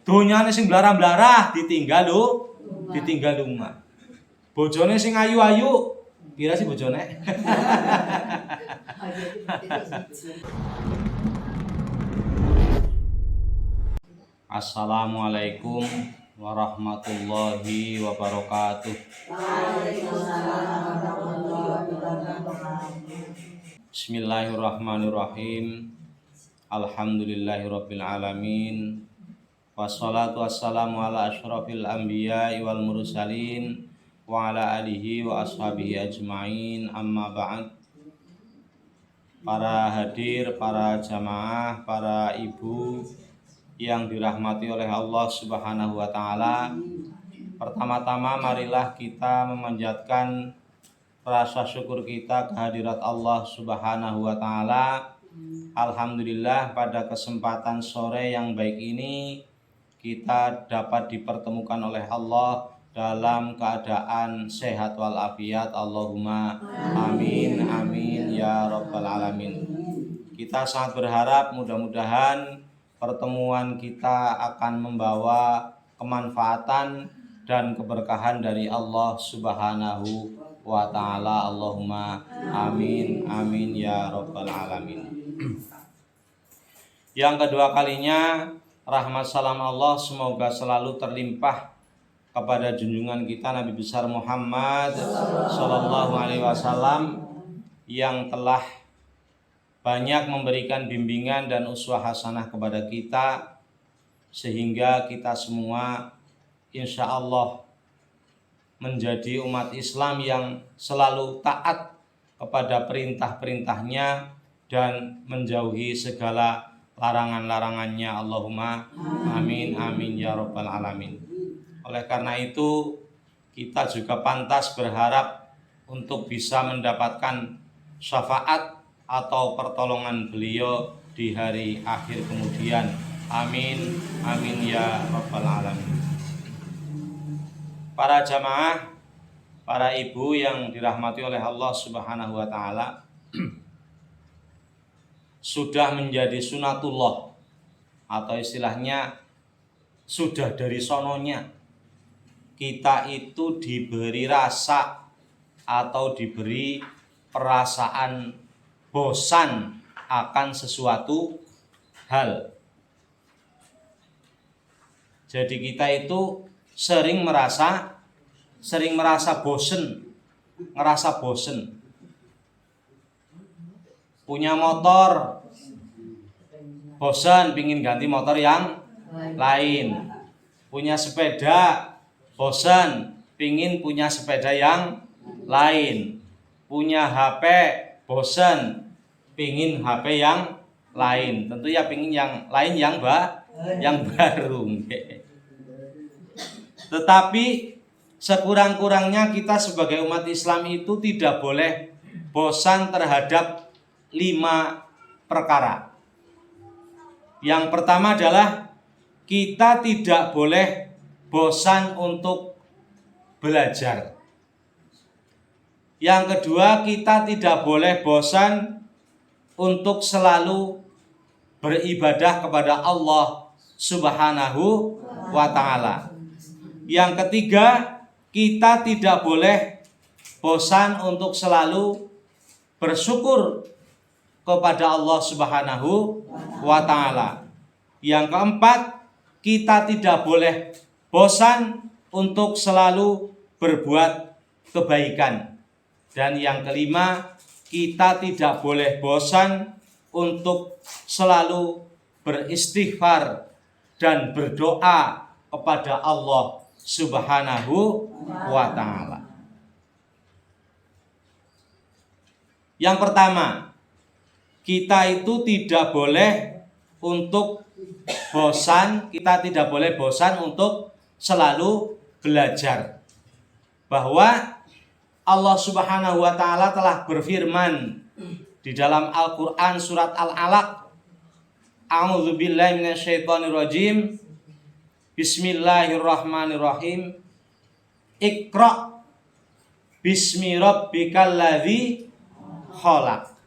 Donyane sing blarah-blarah ditinggal lumah. Bojone sing ayu-ayu, pira sih bojone? Assalamualaikum warahmatullahi wabarakatuh. Bismillahirrahmanirrahim. Alhamdulillahirabbil alamin. Wassalatu wassalamu ala asyrafil anbiya'i wal mursalin wa ala alihi wa ashabihi ajmain. Amma ba'd. Para hadir, para jamaah, para ibu yang dirahmati oleh Allah Subhanahu wa taala. Pertama-tama marilah kita memanjatkan rasa syukur kita kehadirat Allah Subhanahu wa taala. Alhamdulillah pada kesempatan sore yang baik ini kita dapat dipertemukan oleh Allah dalam keadaan sehat walafiat. Allahumma amin amin ya rabbal alamin. Kita sangat berharap mudah-mudahan pertemuan kita akan membawa kemanfaatan dan keberkahan dari Allah Subhanahu wa ta'ala. Allahumma amin amin ya rabbal alamin. Yang kedua kalinya, rahmat salam Allah semoga selalu terlimpah kepada junjungan kita Nabi besar Muhammad sallallahu alaihi wasallam yang telah banyak memberikan bimbingan dan uswah hasanah kepada kita, sehingga kita semua insya Allah menjadi umat Islam yang selalu taat kepada perintah-perintahnya dan menjauhi segala larangan-larangannya. Allahumma amin amin ya rabbal alamin. Oleh karena itu kita juga pantas berharap untuk bisa mendapatkan syafaat atau pertolongan beliau di hari akhir kemudian. Amin amin ya rabbal alamin. Para jamaah, para ibu yang dirahmati oleh Allah Subhanahu wa taala, sudah menjadi sunatullah atau istilahnya sudah dari sononya kita itu diberi rasa atau diberi perasaan bosan akan sesuatu hal. Jadi kita itu sering merasa ngerasa bosen. Punya motor, bosan pingin ganti motor yang lain. Punya sepeda, bosan pingin punya sepeda yang lain. Punya HP, bosan pingin HP yang lain. Tentu ya pingin yang lain yang baru. Tetapi sekurang-kurangnya kita sebagai umat Islam itu tidak boleh bosan terhadap 5 perkara. Yang pertama adalah kita tidak boleh bosan untuk belajar. Yang kedua, kita tidak boleh bosan untuk selalu beribadah kepada Allah Subhanahu wa ta'ala. Yang ketiga, kita tidak boleh bosan untuk selalu bersyukur kepada Allah Subhanahu wa ta'ala. Yang keempat, kita tidak boleh bosan untuk selalu berbuat kebaikan. Dan yang kelima, kita tidak boleh bosan untuk selalu beristighfar dan berdoa kepada Allah Subhanahu wa ta'ala. Yang pertama, kita itu tidak boleh untuk bosan, kita tidak boleh bosan untuk selalu belajar. Bahwa Allah Subhanahu wa ta'ala telah berfirman di dalam Al-Quran surat Al-Alaq, A'udzubillahi minasyaitonirrajim, Bismillahirrahmanirrahim, Iqra bismi rabbikal ladzi khalaq.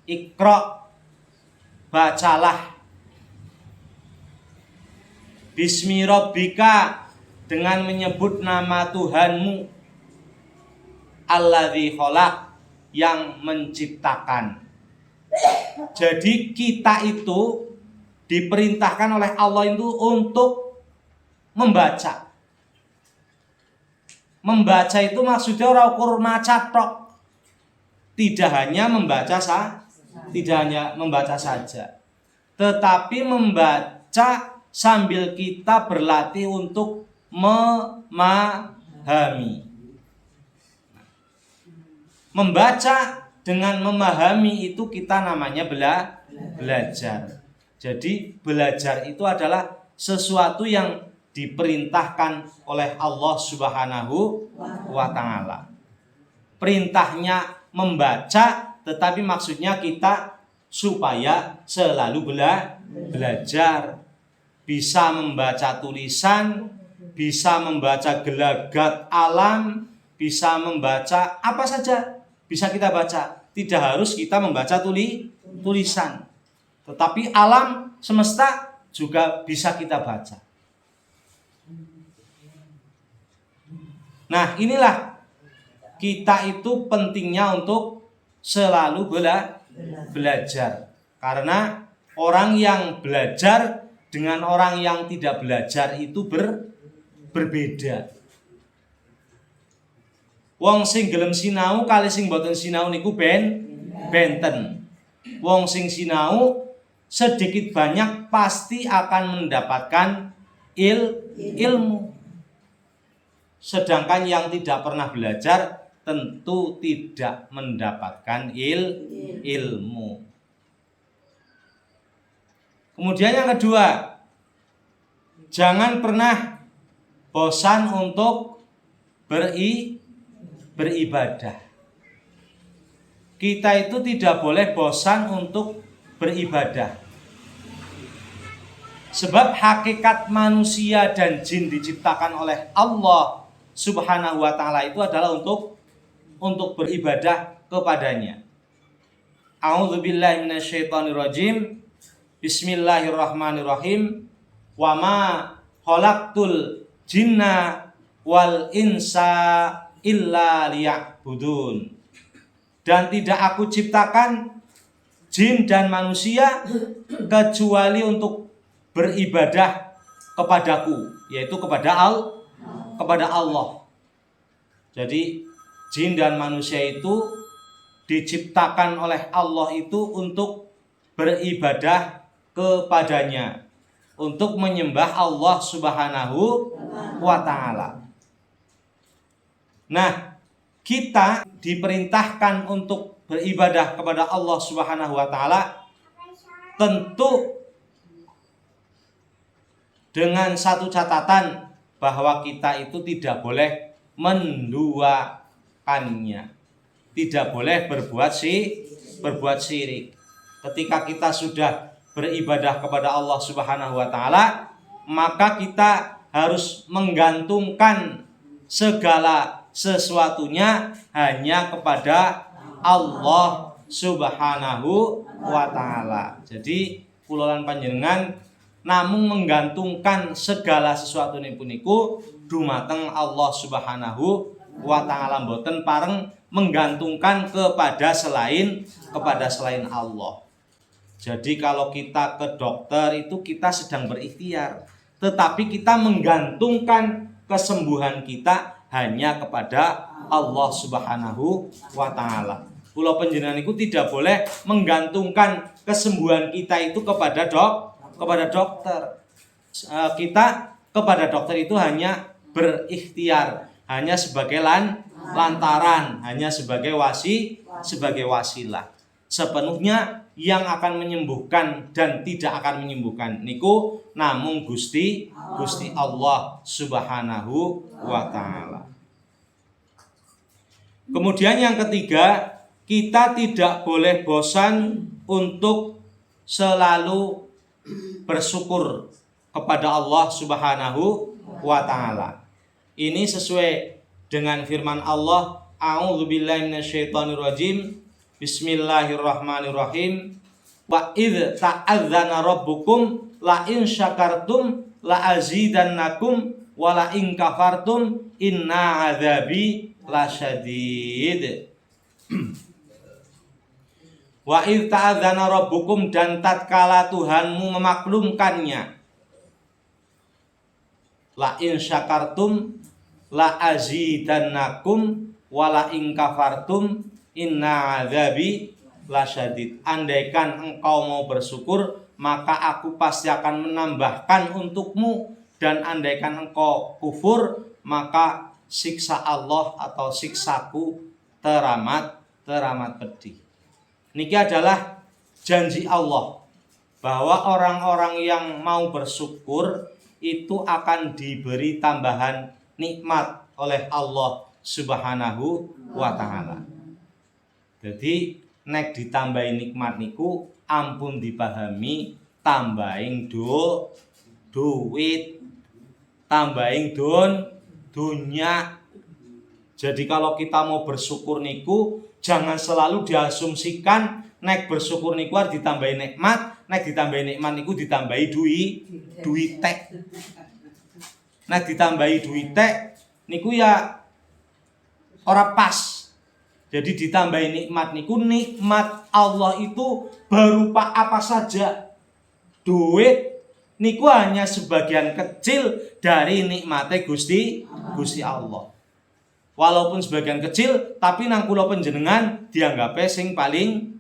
Iqra, bacalah Bismi rabbika, dengan menyebut nama Tuhanmu, alladzi khalaq, yang menciptakan. Jadi kita itu diperintahkan oleh Allah itu untuk membaca. Membaca itu maksudnya ora ukur maca tok. Tidak hanya membaca saja, tetapi membaca sambil kita berlatih untuk memahami. Membaca dengan memahami itu kita namanya belajar. Jadi belajar itu adalah sesuatu yang diperintahkan oleh Allah Subhanahu wa ta'ala. Perintahnya membaca, tetapi maksudnya kita supaya selalu belajar. Bisa membaca tulisan, bisa membaca gelagat alam, bisa membaca apa saja bisa kita baca. Tidak harus kita membaca tulisan, tetapi alam semesta juga bisa kita baca. Nah, inilah kita itu pentingnya untuk selalu belajar. Karena orang yang belajar dengan orang yang tidak belajar itu berbeda. Wong sing gelem sinau kali sing boten sinau niku benten. Wong sing sinau sedikit banyak pasti akan mendapatkan ilmu. Sedangkan yang tidak pernah belajar tentu tidak mendapatkan ilmu. Kemudian yang kedua, jangan pernah bosan untuk beribadah. Kita itu tidak boleh bosan untuk beribadah. Sebab hakikat manusia dan jin diciptakan oleh Allah Subhanahu wa ta'ala itu adalah untuk beribadah kepadanya. A'udzubillahi minasyaitonirrajim. Bismillahirrahmanirrahim. Wa ma khalaqtul jinna wal insa illa liya'budun. Dan tidak aku ciptakan jin dan manusia kecuali untuk beribadah kepadaku, yaitu kepada Allah. Jadi jin dan manusia itu diciptakan oleh Allah itu untuk beribadah kepadanya, untuk menyembah Allah Subhanahu wa ta'ala. Nah, kita diperintahkan untuk beribadah kepada Allah Subhanahu wa ta'ala tentu dengan satu catatan, bahwa kita itu tidak boleh menduakannya, tidak boleh berbuat syirik. Ketika kita sudah beribadah kepada Allah Subhanahu wa ta'ala, maka kita harus menggantungkan segala sesuatunya hanya kepada Allah Subhanahu wa ta'ala. Jadi kula lan panjenengan namung menggantungkan segala sesuatu puniku dumateng Allah Subhanahu wa ta'ala, mboten pareng menggantungkan kepada selain Allah. Jadi kalau kita ke dokter itu kita sedang berikhtiar, tetapi kita menggantungkan kesembuhan kita hanya kepada Allah Subhanahu wa ta'ala. Kula panjenengan itu tidak boleh menggantungkan kesembuhan kita itu kepada dokter. Kita kepada dokter itu hanya berikhtiar, hanya sebagai lantaran, hanya sebagai wasilah. Sepenuhnya yang akan menyembuhkan dan tidak akan menyembuhkan niku namung Gusti Allah Subhanahu wa ta'ala. Kemudian yang ketiga, kita tidak boleh bosan untuk selalu bersyukur kepada Allah Subhanahu wa ta'ala. Ini sesuai dengan firman Allah, A'udzubillahi minasyaitonirrajim. Bismillahirrahmanirrahim. Wa idz ta'adzana rabbukum la in syakartum la azidannakum wa la in kafartum inna adzabi lasyadid. Wa idh ta'adzana rabbukum, dan tatkala Tuhanmu memaklumkannya, la in syakartum la azidannakum wa la in kafartum inna adzabi lasyadid. Andaikan engkau mau bersyukur, maka aku pasti akan menambahkan untukmu, dan andaikan engkau kufur, maka siksa Allah atau siksaku teramat pedih. Niki adalah janji Allah bahwa orang-orang yang mau bersyukur itu akan diberi tambahan nikmat oleh Allah Subhanahu wa ta'ala. Jadi nek ditambahi nikmat niku ampun dipahami tambahin duit, tambahin dunya. Jadi kalau kita mau bersyukur niku jangan selalu diasumsikan nek bersyukur niku harus ditambahi nikmat, nek ditambahi nikmat niku ditambahi duitek. Nek ditambahi duitek niku ya ora pas. Jadi ditambahi nikmat niku, nikmat Allah itu berupa apa saja. Duit niku hanya sebagian kecil dari nikmate Gusti Allah. Walaupun sebagian kecil, tapi nang kula panjenengan dianggape sing paling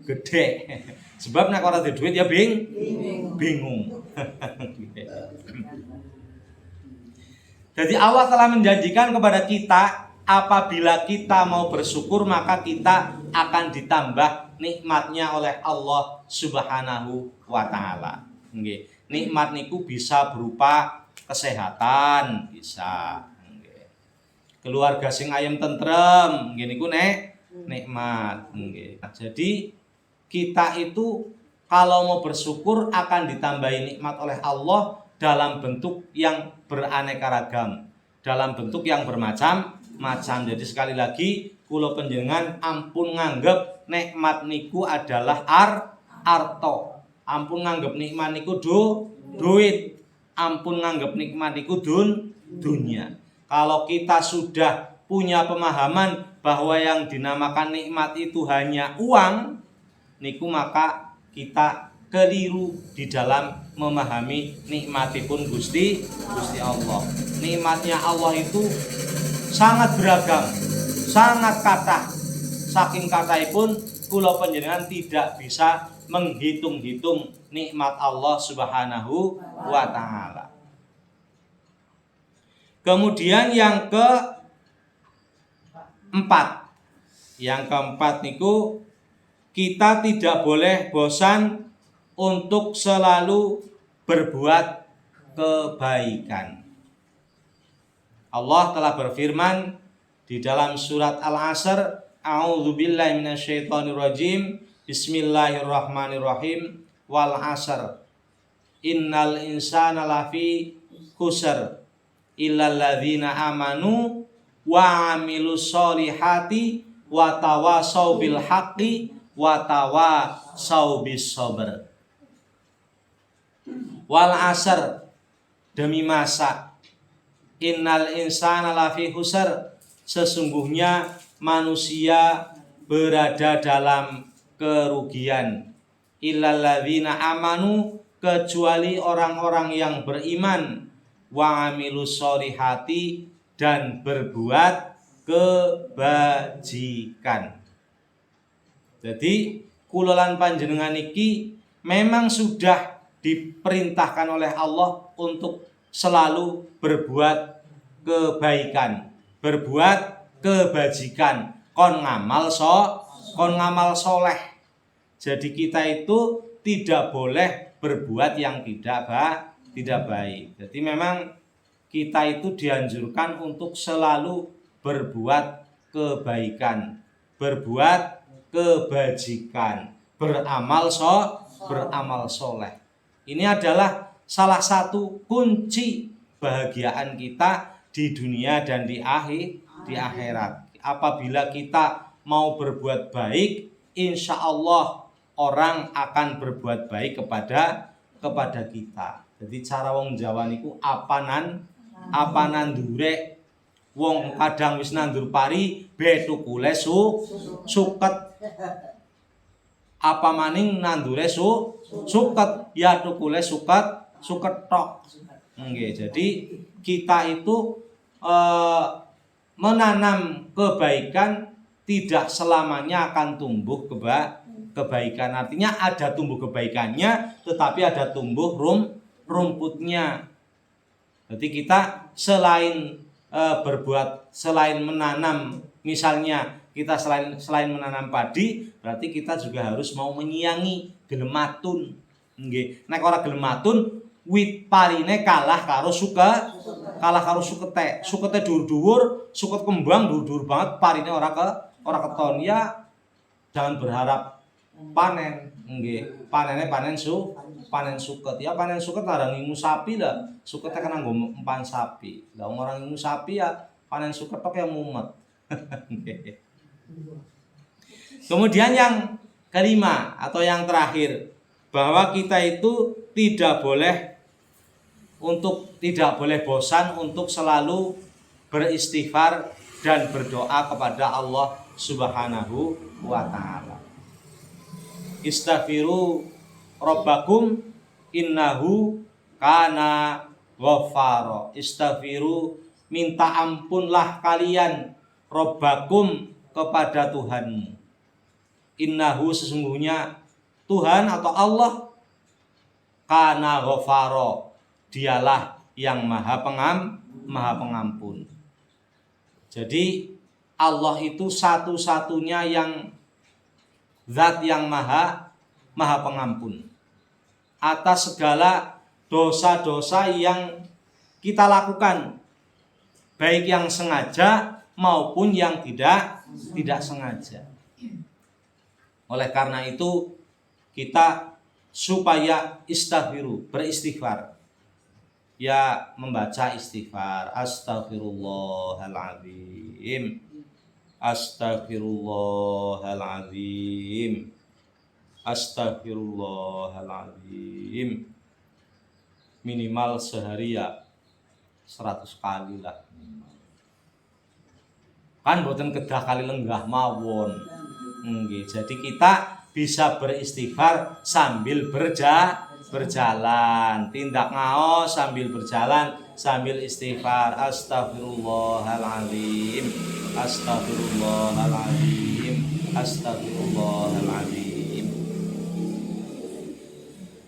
gede. Sebab nek ora duwe duit ya bingung. Jadi Allah telah menjanjikan kepada kita, apabila kita mau bersyukur maka kita akan ditambah nikmatnya oleh Allah Subhanahu wa ta'ala. Nggih. Nikmat niku bisa berupa kesehatan, bisa. Keluarga sing ayem tentrem, nggih niku nikmat, nggih. Jadi kita itu kalau mau bersyukur akan ditambahi nikmat oleh Allah dalam bentuk yang beraneka ragam, dalam bentuk yang bermacam-macam. Jadi sekali lagi kula panjenengan ampun nganggep nikmat niku adalah arto. Ampun nganggep nikmat niku duit. Ampun nganggep nikmat niku dunya. Kalau kita sudah punya pemahaman bahwa yang dinamakan nikmat itu hanya uang, niku maka kita keliru di dalam memahami nikmatipun Gusti Allah. Nikmatnya Allah itu sangat beragam, sangat kathah. Saking kathahipun kula panjenengan tidak bisa menghitung-hitung nikmat Allah Subhanahu wa ta'ala. Kemudian yang keempat niku, kita tidak boleh bosan untuk selalu berbuat kebaikan. Allah telah berfirman di dalam surat Al-Asr, a'udzubillahi minasyaitonirrajim, bismillahirrahmanirrahim, wal 'asr innal insana lafi khusr illal ladzina amanu wa 'amilus solihati wa tawasau bil haqqi wa tawasau bis sabr. Wal 'asr, demi masa, innal insana lafi khusr, sesungguhnya manusia berada dalam kerugian, illal ladzina amanu, kecuali orang-orang yang beriman, wa amilus solihati, dan berbuat kebajikan. Jadi kula lan panjenengan iki memang sudah diperintahkan oleh Allah untuk selalu berbuat kebaikan, berbuat kebajikan, kon ngamal soleh. Jadi kita itu tidak boleh berbuat yang tidak baik. Jadi memang kita itu dianjurkan untuk selalu berbuat kebaikan, berbuat kebajikan, beramal soleh. Ini adalah salah satu kunci bahagiaan kita di dunia dan di akhirat. Apabila kita mau berbuat baik, insya Allah orang akan berbuat baik kepada kepada kita. Jadi cara wong Jawa niku apanan durek. Wong kadang wis nandur pari betukule suket. Apa maning nandure suket ya tukule suket tok. Nggih, jadi kita itu menanam kebaikan tidak selamanya akan tumbuh kebaikan. Artinya ada tumbuh kebaikannya, tetapi ada tumbuh rumputnya. Jadi kita selain selain menanam, misalnya kita selain menanam padi, berarti kita juga harus mau menyiangi gelem matun. Nggih, nek ora gelem matun, wit parine kalah karo sukete. Sukete dhuwur-dhuwur, suket kembang dhuwur-dhuwur banget, parine ora keton. Ya jangan berharap panen. Nggih, panen suket. Ya panen suket larang ngingu sapi lah. Sukete kan nganggo empan sapi. Lah orang ngingu sapi ya panen suket tok ya mumet. Kemudian yang kelima atau yang terakhir, bahwa kita itu tidak boleh bosan untuk selalu beristighfar dan berdoa kepada Allah Subhanahu wa taala. Istaghfiru rabbakum innahu kana ghaffara. Istaghfiru, minta ampunlah kalian rabbakum, kepada Tuhanmu. Innahu, sesungguhnya Tuhan atau Allah, kana ghafara, dialah yang maha pengampun. Jadi Allah itu satu-satunya yang zat yang maha pengampun atas segala dosa-dosa yang kita lakukan, baik yang sengaja maupun yang tidak sengaja. Oleh karena itu kita supaya beristighfar, ya membaca istighfar, Astaghfirullahaladzim, Astaghfirullahaladzim, Astaghfirullahaladzim, minimal sehari ya 100 kali lah. Kan boten kedah kali lenggah mawon. Nggih, jadi kita bisa beristighfar sambil berjalan, tindak ngaos sambil berjalan, sambil istighfar, Astaghfirullahaladzim, Astaghfirullahaladzim, Astaghfirullahaladzim.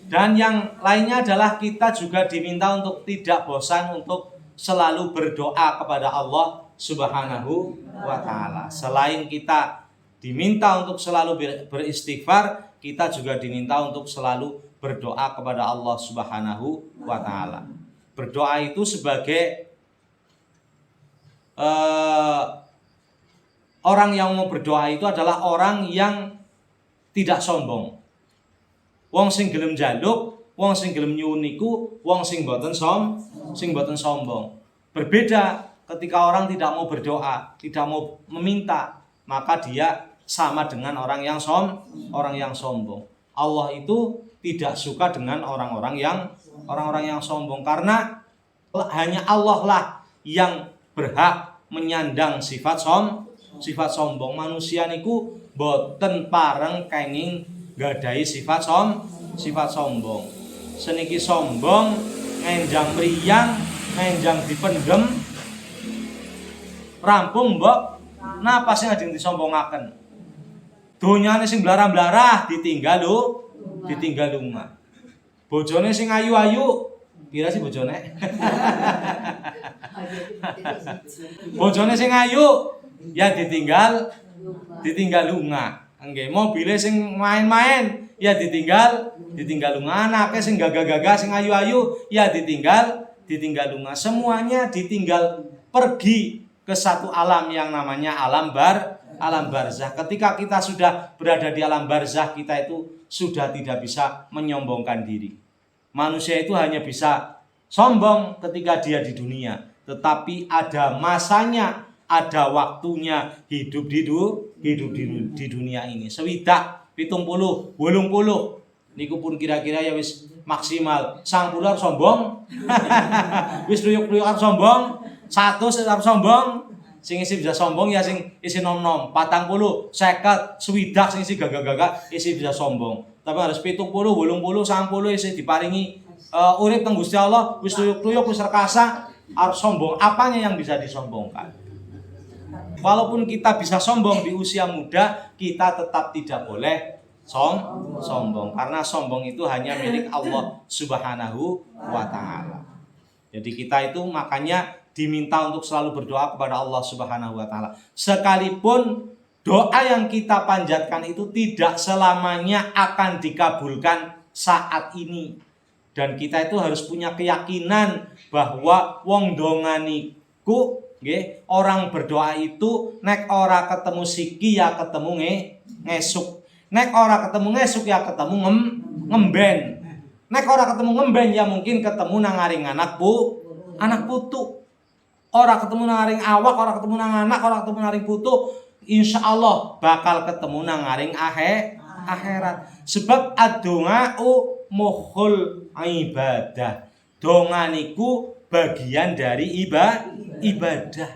Dan yang lainnya adalah kita juga diminta untuk tidak bosan untuk selalu berdoa kepada Allah Subhanahu wa ta'ala. Selain kita diminta untuk selalu beristighfar, kita juga diminta untuk selalu berdoa kepada Allah Subhanahu wa ta'ala. Berdoa itu sebagai orang yang mau berdoa itu adalah orang yang tidak sombong. Wong sing gelem njaluk, wong sing gelem nyuwun niku wong sing boten sombong. Berbeda ketika orang tidak mau berdoa, tidak mau meminta, maka dia sama dengan orang yang sombong. Allah itu tidak suka dengan orang-orang yang sombong, karena hanya Allah lah yang berhak menyandang sifat sombong. Manusia niku boten pareng kenging gadahi sifat sombong. Seniki sombong, ngenjang mriyang, ngenjang dipendem, rampung mbok, napa sing ajeng disombongaken? Donyane sing blarah-blarah ditinggal lunga. Bojone sing ayu-ayu, pira sih bojone? Bojone sing ayu ya ditinggal lunga. Nggih, mobile sing main-main ya ditinggal lunga. Anake sing gagah-gagah sing ayu-ayu ya ditinggal lunga. Semuanya ditinggal pergi ke satu alam yang namanya alam barzah. Ketika kita sudah berada di alam barzah, kita itu sudah tidak bisa menyombongkan diri. Manusia itu hanya bisa sombong ketika dia di dunia, tetapi ada masanya, ada waktunya hidup di dunia ini. Sewidak 70, 80 niku pun kira-kira ya wis maksimal 90 arep sombong. Wis luyuk-luyuk arep sombong, 100 arep sombong. Sing isi bisa sombong ya sing isi nom-nom, 40, 50, swidak sing isi gagah-gagah isi bisa sombong. Tapi harus 70, 80, 90 isi diparingi urip teng Gusti Allah, wis luyuk-luyuk wis rekasa arep sombong. Apanya yang bisa disombongkan? Walaupun kita bisa sombong di usia muda, kita tetap tidak boleh sombong, karena sombong itu hanya milik Allah Subhanahu wa Ta'ala. Jadi kita itu makanya diminta untuk selalu berdoa kepada Allah Subhanahu wa Ta'ala. Sekalipun doa yang kita panjatkan itu tidak selamanya akan dikabulkan saat ini. Dan kita itu harus punya keyakinan bahwa wong donganiku, nggih, orang berdoa itu nek ora ketemu siki ya ketemu ngesuk. Nek ora ketemu ngesuk ya ketemu ngemben. Nek ora ketemu ngemben ya mungkin ketemu nang aring anak putu. Ora ketemu nang aring awak, ora ketemu nang anak, ora ketemu nang aring putu, insyaallah bakal ketemu nang aring akhirat. Sebab ad-du'a'u mukhul ibadah. Donga niku bagian dari ibadah.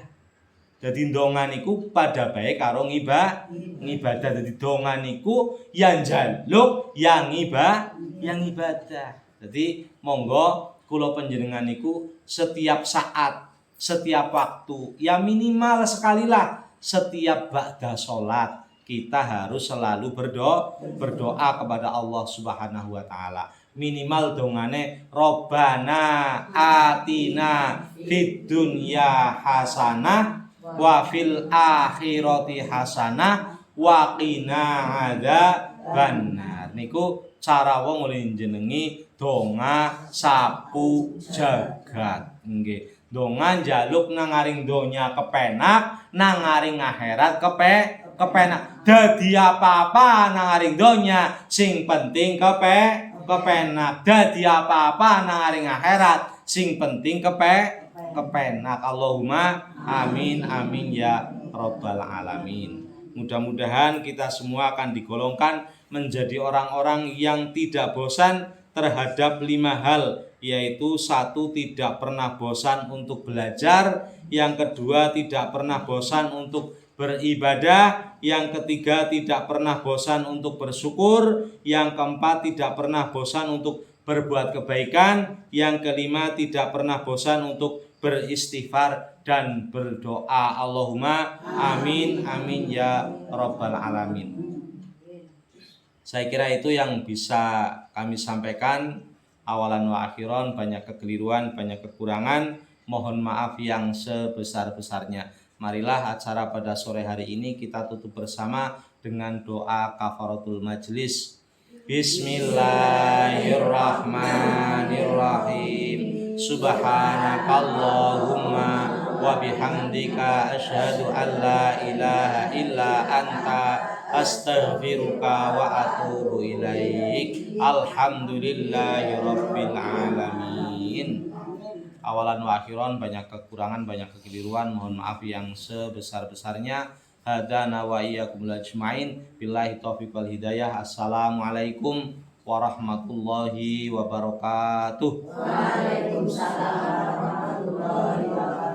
Jadi donga niku pada baik karo ibadah. Jadi donga niku yang njaluk yang ibadah. Jadi monggo kula panjenengan niku setiap saat, setiap waktu, ya minimal sekali lah setiap ba'da sholat kita harus selalu berdoa kepada Allah Subhanahu wa Ta'ala. Minimal dongane Robbana atina fid dunya hasanah wa fil akhirati hasanah wa qina adzabannar. Niku cara wong njenengi donga sapu jagat. Nggih. Donga njaluk nang aring donya kepenak, nang aring akhirat kepenak. Dadi apa-apa nang aring donya, sing penting kepenak. Dadi apa-apa nang aring akhirat, sing penting kepenak. Allahumma amin amin ya rabbal alamin. Mudah-mudahan kita semua akan digolongkan menjadi orang-orang yang tidak bosan terhadap 5 hal, yaitu 1, tidak pernah bosan untuk belajar, yang kedua tidak pernah bosan untuk beribadah, yang ketiga tidak pernah bosan untuk bersyukur, yang keempat tidak pernah bosan untuk berbuat kebaikan, yang kelima tidak pernah bosan untuk beristighfar dan berdoa. Allahumma amin amin ya rabbal alamin. Saya kira itu yang bisa kami sampaikan. Awalan wa akhiran, banyak kekeliruan, banyak kekurangan, mohon maaf yang sebesar-besarnya. Marilah acara pada sore hari ini kita tutup bersama dengan doa kafaratul majlis. Bismillahirrahmanirrahim. Subhanakallahumma wa bihamdika asyhadu an la ilaha illa anta astaghfiruka wa atubu ilaik. Alhamdulillahirabbil alamin. Awalan wa akhiran, banyak kekurangan, banyak kekeliruan, mohon maaf yang sebesar-besarnya. Hadana wa iyyakum ajmain. Billahi taufiq wal hidayah. Assalamualaikum warahmatullahi wabarakatuh. Waalaikumsalam warahmatullahi wabarakatuh.